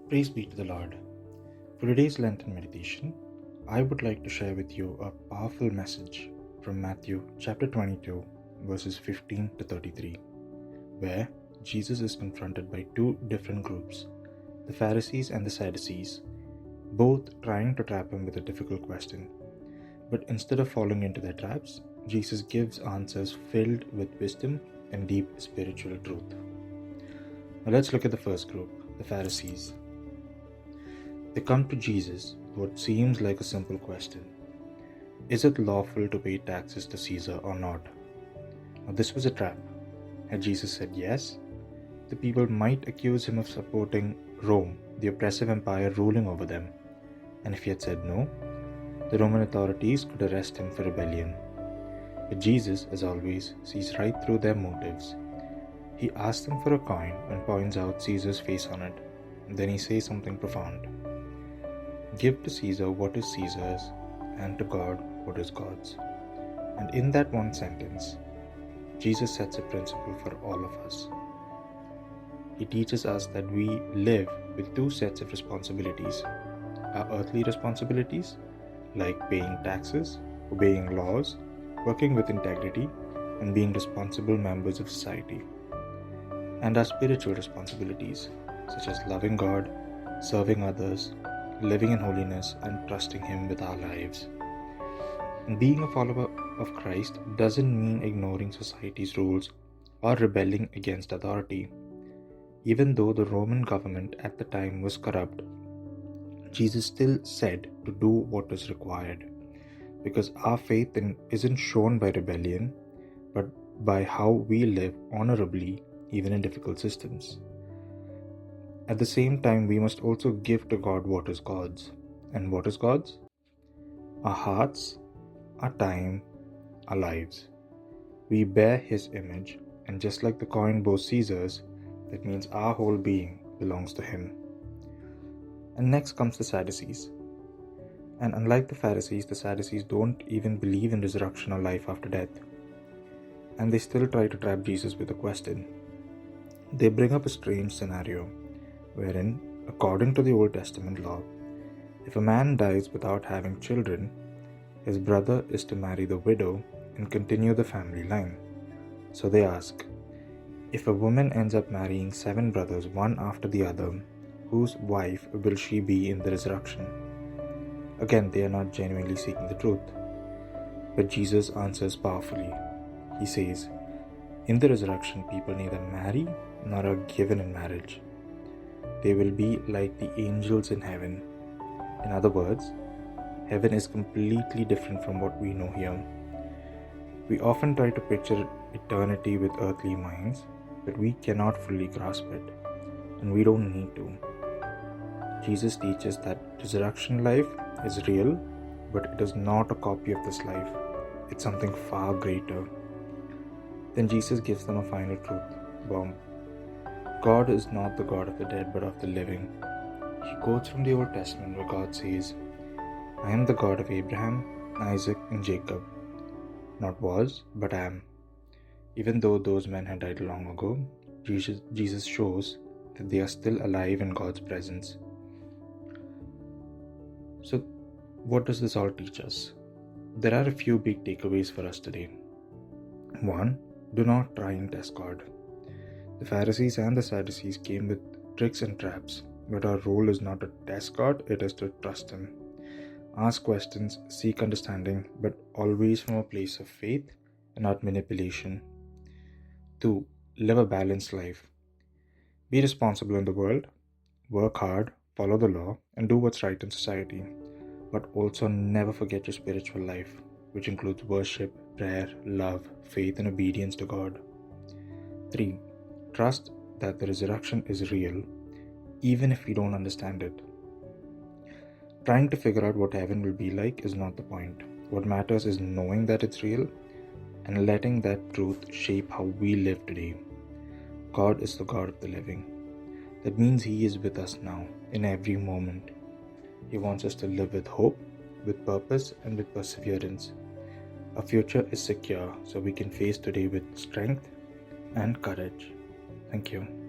Praise be to the Lord. For today's Lenten meditation, I would like to share with you a powerful message from Matthew chapter 22, verses 15 to 33, where Jesus is confronted by two different groups, the Pharisees and the Sadducees, both trying to trap him with a difficult question. But instead of falling into their traps, Jesus gives answers filled with wisdom and deep spiritual truth. Now let's look at the first group, the Pharisees. They come to Jesus with what seems like a simple question. Is it lawful to pay taxes to Caesar or not? Now this was a trap. Had Jesus said yes, the people might accuse him of supporting Rome, the oppressive empire ruling over them. And if he had said no, the Roman authorities could arrest him for rebellion. But Jesus, as always, sees right through their motives. He asks them for a coin and points out Caesar's face on it. Then he says something profound. Give to Caesar what is Caesar's, and to God what is God's. And in that one sentence, Jesus sets a principle for all of us. He teaches us that we live with two sets of responsibilities. Our earthly responsibilities, like paying taxes, obeying laws, working with integrity, and being responsible members of society. And our spiritual responsibilities, such as loving God, serving others, living in holiness, and trusting Him with our lives. And being a follower of Christ doesn't mean ignoring society's rules or rebelling against authority. Even though the Roman government at the time was corrupt, Jesus still said to do what is required, because our faith isn't shown by rebellion, but by how we live honorably even in difficult systems. At the same time, we must also give to God what is God's. And what is God's? Our hearts, our time, our lives. We bear His image, and just like the coin bore Caesar's, that means our whole being belongs to Him. And next comes the Sadducees. And unlike the Pharisees, the Sadducees don't even believe in resurrection or life after death. And they still try to trap Jesus with a question. They bring up a strange scenario, wherein, according to the Old Testament law, if a man dies without having children, his brother is to marry the widow and continue the family line. So they ask, if a woman ends up marrying 7 brothers one after the other, whose wife will she be in the resurrection? Again, they are not genuinely seeking the truth. But Jesus answers powerfully. He says, in the resurrection, people neither marry nor are given in marriage. They will be like the angels in heaven. In other words, heaven is completely different from what we know here. We often try to picture eternity with earthly minds, but we cannot fully grasp it, and we don't need to. Jesus teaches that resurrection life is real, but it is not a copy of this life. It's something far greater. Then Jesus gives them a final truth bomb. God is not the God of the dead, but of the living. He quotes from the Old Testament where God says, I am the God of Abraham, Isaac, and Jacob. Not was, but am. Even though those men had died long ago, Jesus shows that they are still alive in God's presence. So, what does this all teach us? There are a few big takeaways for us today. 1. Do not try and test God. The Pharisees and the Sadducees came with tricks and traps, but our role is not to test God, it is to trust Him. Ask questions, seek understanding, but always from a place of faith and not manipulation. 2. Live a balanced life. Be responsible in the world, work hard, follow the law, and do what's right in society. But also never forget your spiritual life, which includes worship, prayer, love, faith, and obedience to God. 3. Trust that the resurrection is real, even if we don't understand it. Trying to figure out what heaven will be like is not the point. What matters is knowing that it's real and letting that truth shape how we live today. God is the God of the living. That means He is with us now, in every moment. He wants us to live with hope, with purpose, and with perseverance. Our future is secure, so we can face today with strength and courage. Thank you.